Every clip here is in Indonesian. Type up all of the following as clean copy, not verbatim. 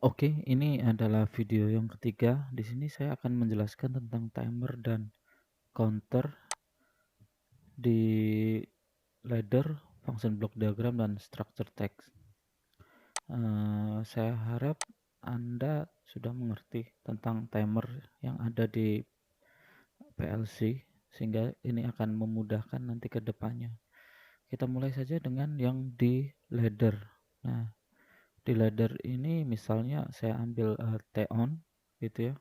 Oke, ini adalah video yang ketiga. Di sini saya akan menjelaskan tentang timer dan counter di ladder, function block diagram, dan structure text. Saya harap Anda sudah mengerti tentang timer yang ada di PLC, sehingga ini akan memudahkan nanti ke depannya. Kita mulai saja dengan yang di ladder. Nah, di ladder ini misalnya saya ambil T-on gitu ya.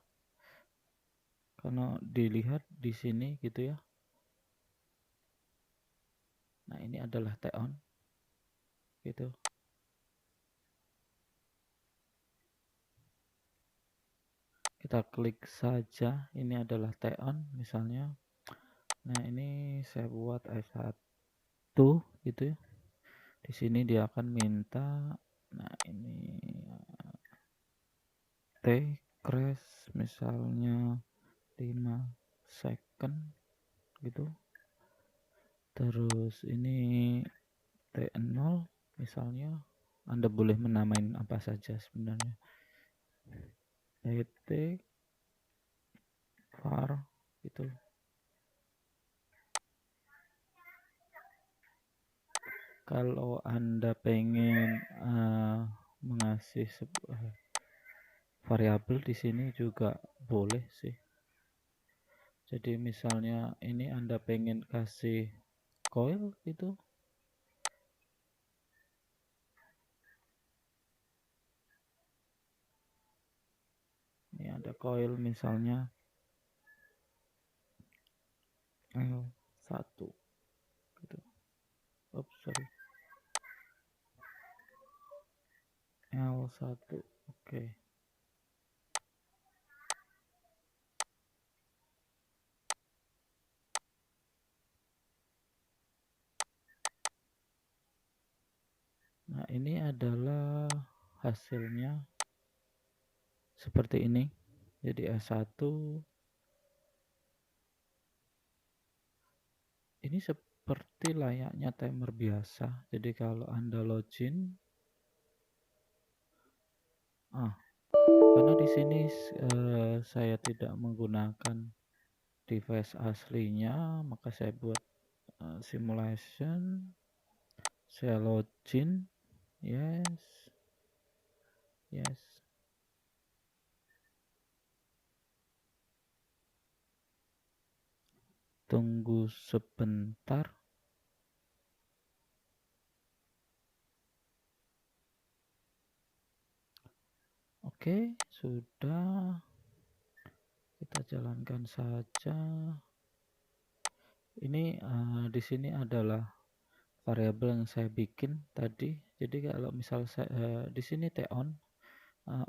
Karena dilihat di sini gitu ya. Nah, ini adalah T-on gitu. Kita klik saja, ini adalah T-on misalnya. Nah, ini saya buat S1 gitu ya. Di sini dia akan minta, nah ini T crash misalnya 5 second gitu. Terus ini T0 misalnya. Anda boleh menamain apa saja sebenarnya. ET var gitu. Kalau Anda pengen mengasih sebuah variabel di sini juga boleh sih. Jadi misalnya ini Anda pengen kasih coil gitu. Ini ada coil misalnya L1 gitu. Oops, sorry. L1. Oke. Nah, ini adalah hasilnya seperti ini. Jadi S1 ini seperti layaknya timer biasa. Jadi kalau Anda login, karena di sini saya tidak menggunakan device aslinya, maka saya buat simulation. Saya login, yes, yes. Tunggu sebentar. Oke, sudah. Kita jalankan saja. Ini di sini adalah variabel yang saya bikin tadi. Jadi kalau misal saya di sini T-on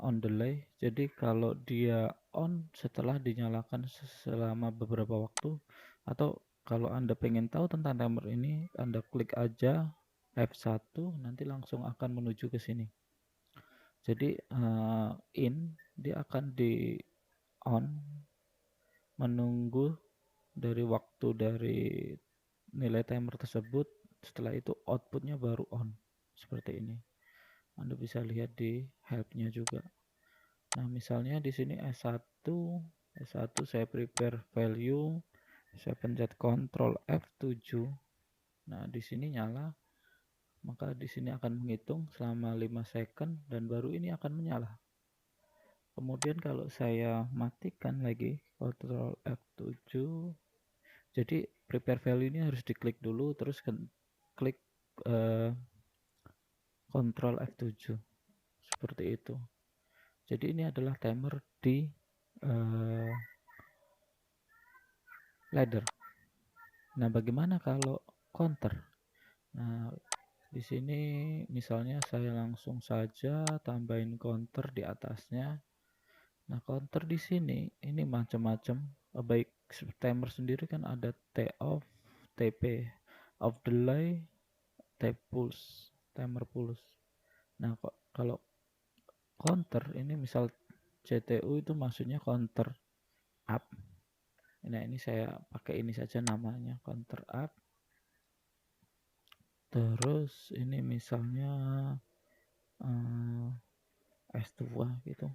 on delay. Jadi kalau dia on setelah dinyalakan selama beberapa waktu, atau kalau Anda pengen tahu tentang timer ini, Anda klik aja F1, nanti langsung akan menuju ke sini. Jadi dia akan di on, menunggu dari waktu dari nilai timer tersebut. Setelah itu outputnya baru on seperti ini. Anda bisa lihat di helpnya juga. Nah, misalnya di sini S1 saya prepare value, saya pencet Ctrl F7. Nah, di sini nyala, maka di sini akan menghitung selama 5 second dan baru ini akan menyala. Kemudian kalau saya matikan lagi Ctrl F7, jadi prepare value ini harus diklik dulu, terus klik Ctrl F7 seperti itu. Jadi ini adalah timer di ladder. Nah, bagaimana kalau counter? Nah, di sini misalnya saya langsung saja tambahin counter di atasnya. Nah, counter di sini ini macam-macam. Baik timer sendiri kan ada T off, TP off delay, T pulse, timer pulse. Nah, kok kalau counter ini misal CTU itu maksudnya counter up. Nah, ini saya pakai ini saja namanya counter up. Terus ini misalnya S2 gitu.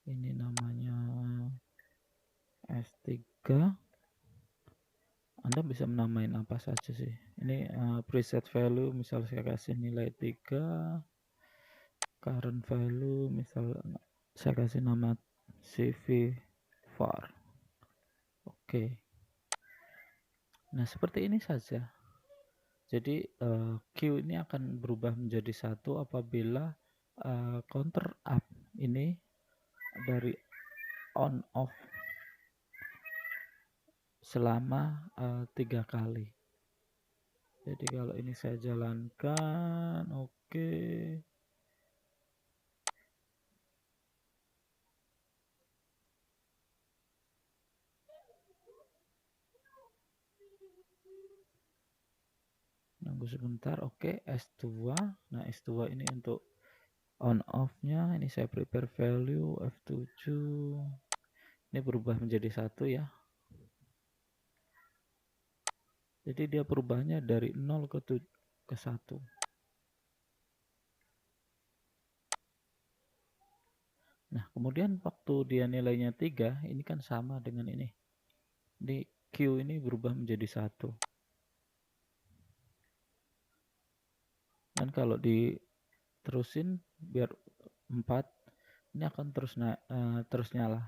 Ini namanya S3. Anda bisa menamain apa saja sih. Ini preset value, misal saya kasih nilai 3, current value misal saya kasih nama CV var. Oke. Nah, seperti ini saja. Jadi Q ini akan berubah menjadi 1 apabila counter up ini dari on off selama 3 kali. Jadi kalau ini saya jalankan, oke. Nunggu sebentar, oke. S2. Nah, S2 ini untuk on off-nya. Ini saya prepare value F7. Ini berubah menjadi 1 ya. Jadi dia perubahannya dari 0 ke 1. Nah, kemudian waktu dia nilainya 3, ini kan sama dengan ini. Di Q ini berubah menjadi 1. Dan kalau diterusin biar 4, ini akan terus nyala.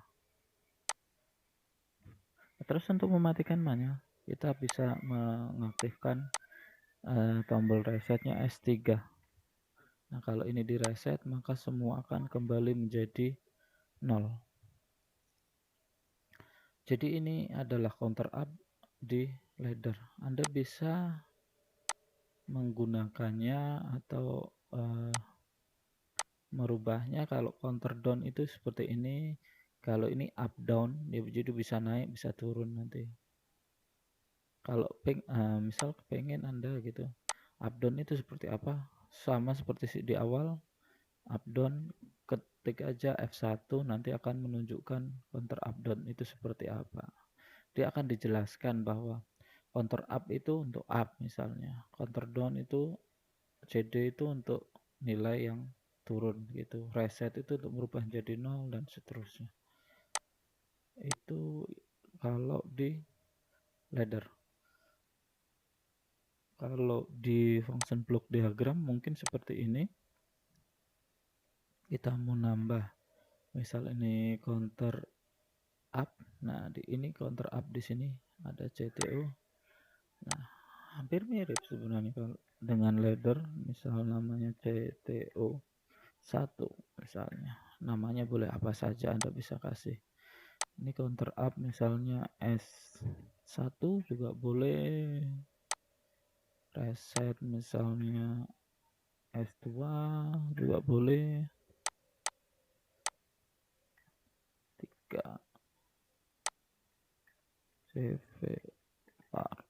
Terus untuk mematikan manual, kita bisa mengaktifkan tombol resetnya S3. Nah, kalau ini di reset, maka semua akan kembali menjadi 0. Jadi ini adalah counter up di ladder. Anda bisa menggunakannya atau merubahnya. Kalau counter down itu seperti ini, kalau ini up down, ya jadi bisa naik bisa turun nanti. Kalau misal kepengen Anda gitu, up down itu seperti apa, sama seperti di awal. Up down, ketik aja F1, nanti akan menunjukkan counter up down itu seperti apa. Dia akan dijelaskan bahwa counter up itu untuk up misalnya, counter down itu CD itu untuk nilai yang turun gitu, reset itu untuk merubah jadi 0 dan seterusnya. Itu kalau di ladder. Kalau di function block diagram mungkin seperti ini. Kita mau nambah misal ini counter up. Nah, ini counter up di sini ada CTO. Nah, hampir mirip sebenarnya kalau dengan ladder, misal namanya CTO 1 misalnya. Namanya boleh apa saja Anda bisa kasih. Ini counter up misalnya S1 juga boleh. Reset misalnya S2 juga boleh. 3 CV var.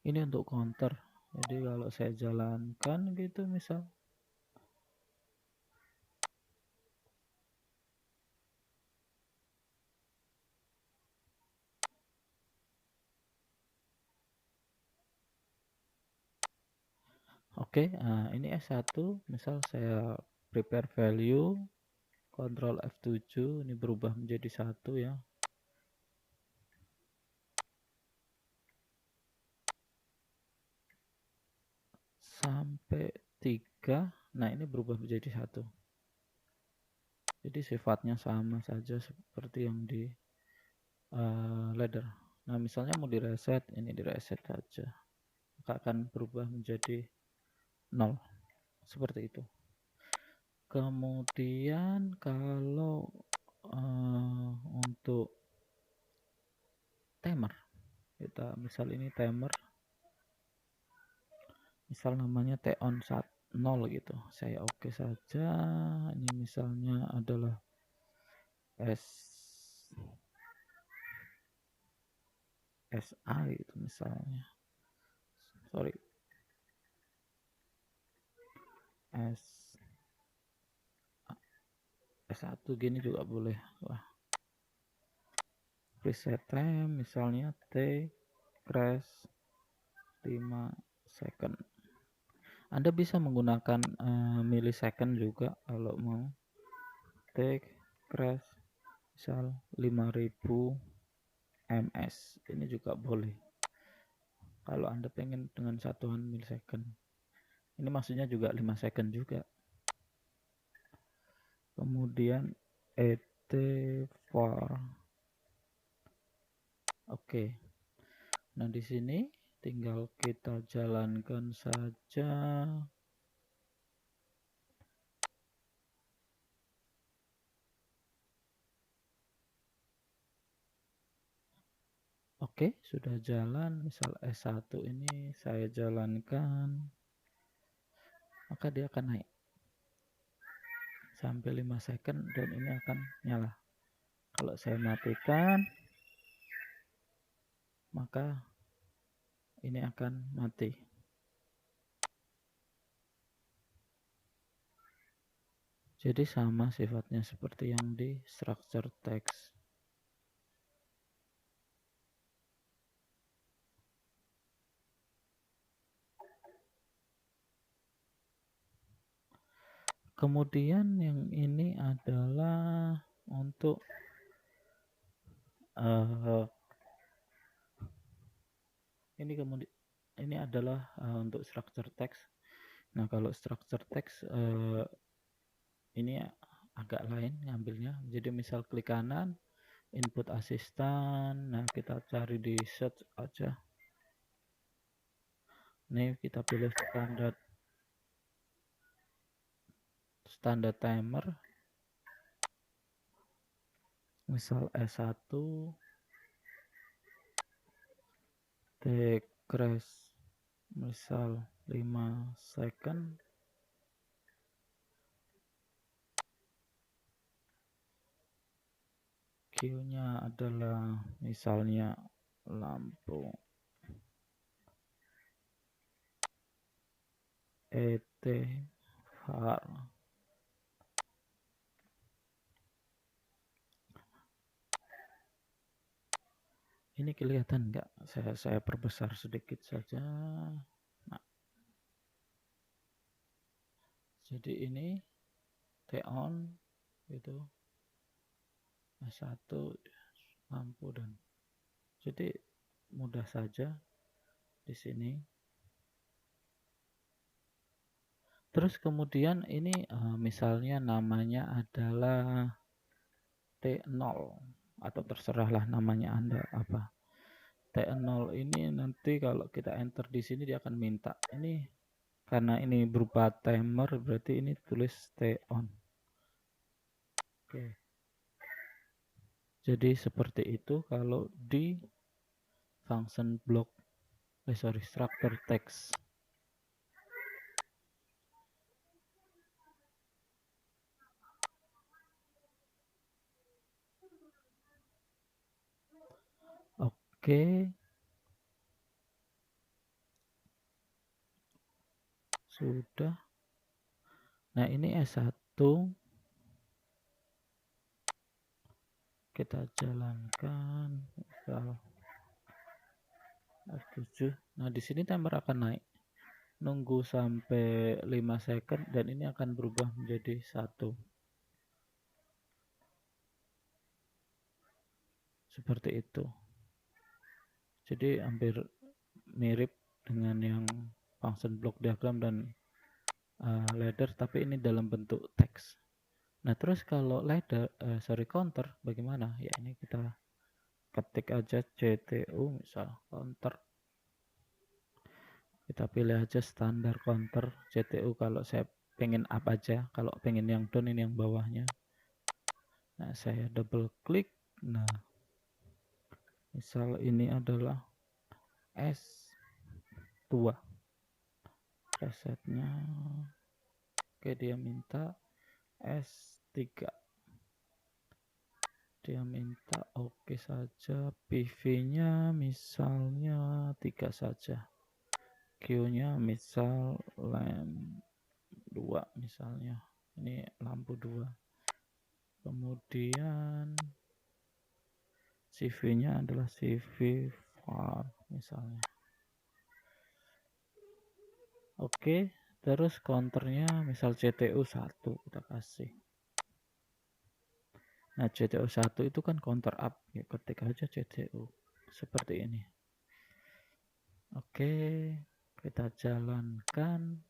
Ini untuk counter. Jadi kalau saya jalankan gitu misal. Oke, ini S1 misal saya prepare value Ctrl F7, ini berubah menjadi 1 ya. Sampai 3. Nah, ini berubah menjadi 1. Jadi sifatnya sama saja seperti yang di ladder. Nah, misalnya mau direset, ini direset saja. Maka akan berubah menjadi 0. Seperti itu. Kemudian kalau untuk timer, kita misal ini timer, misal namanya T-on 0 gitu, saya oke saja. Ini misalnya adalah SA gitu misalnya, sorry, S1 gini juga boleh. Wah, preset time misalnya T crash 5 second. Anda bisa menggunakan millisecond juga kalau mau. Take crash misal 5000 ms, ini juga boleh kalau Anda pengen dengan satuan millisecond. Ini maksudnya juga 5 second juga. Kemudian ET4. Oke. Nah, di sini tinggal kita jalankan saja. Oke, sudah jalan. Misal S1 ini saya jalankan, maka dia akan naik sampai 5 second dan ini akan nyala. Kalau saya matikan, maka ini akan mati. Jadi sama sifatnya seperti yang di structure text. Kemudian yang ini adalah untuk ini adalah untuk structure text. Nah, kalau structure text ini agak lain ngambilnya. Jadi misal klik kanan, input asistan. Nah, kita cari di search aja. Nih kita pilih standar timer. Misal S1 take crash misal 5 second. Q-nya adalah misalnya lampu ET var. Ini kelihatan enggak? Saya perbesar sedikit saja. Nah, jadi ini T on itu S1 lampu dan jadi mudah saja di sini. Terus kemudian ini misalnya namanya adalah T0 atau terserahlah namanya Anda apa. T0 ini nanti kalau kita enter di sini dia akan minta. Ini karena ini berupa timer berarti ini tulis T on. Oke. Jadi seperti itu kalau di function block structure text. Oke. Sudah. Nah, ini S1 kita jalankan misal F7. Nah, di sini timer akan naik. Nunggu sampai 5 second dan ini akan berubah menjadi 1. Seperti itu. Jadi hampir mirip dengan yang function block diagram dan ladder, tapi ini dalam bentuk teks. Nah, terus kalau counter bagaimana? Ya, ini kita ketik aja CTU misal counter. Kita pilih aja standar counter CTU kalau saya pengen up aja, kalau pengen yang down ini yang bawahnya. Nah, saya double klik. Nah, misal ini adalah S2 presetnya. Oke, dia minta S3. Dia minta oke saja. PV-nya misalnya 3 saja. Q-nya misal lamp 2 misalnya. Ini lampu 2. Kemudian CV-nya adalah CV var misalnya. Oke, terus counternya misal CTU 1 kita kasih. Nah, CTU 1 itu kan counter up, ya ketik aja CTU seperti ini. Oke, kita jalankan.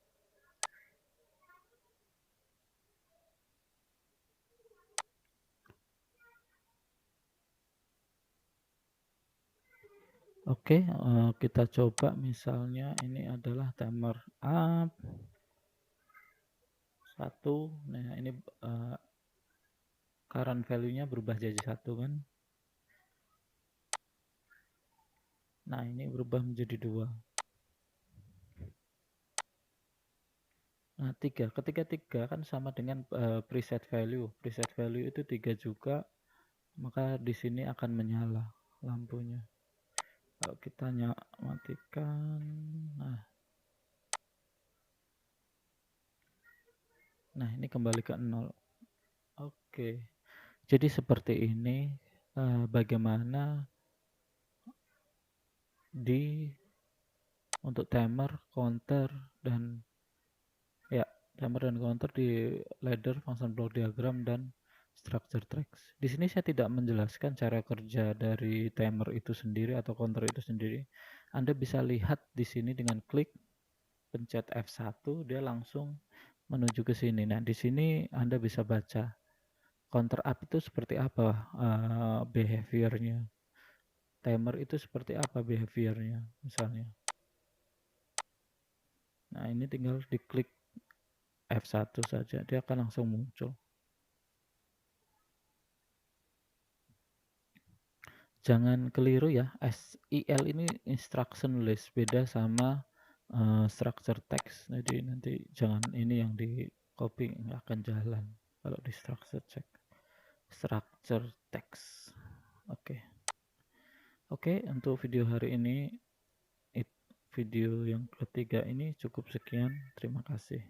Oke, kita coba misalnya ini adalah timer up 1. Nah, ini current value-nya berubah jadi 1 kan. Nah, ini berubah menjadi 2. Nah, 3. Ketika 3 kan sama dengan preset value. Preset value itu 3 juga, maka di sini akan menyala lampunya. Kalau kita matikan, nah ini kembali ke 0. Oke, jadi seperti ini bagaimana untuk timer, counter, dan counter di ladder, function block diagram, dan structure tracks. Di sini saya tidak menjelaskan cara kerja dari timer itu sendiri atau counter itu sendiri. Anda bisa lihat di sini dengan klik pencet F1, dia langsung menuju ke sini. Nah, di sini Anda bisa baca counter up itu seperti apa behaviornya. Timer itu seperti apa behaviornya misalnya. Nah, ini tinggal diklik F1 saja, dia akan langsung muncul. Jangan keliru ya, SIL ini instruction list, beda sama structure text. Jadi nanti jangan ini yang di copy, nggak akan jalan kalau di structure text. Oke, untuk video hari ini, video yang ketiga ini cukup sekian. Terima kasih.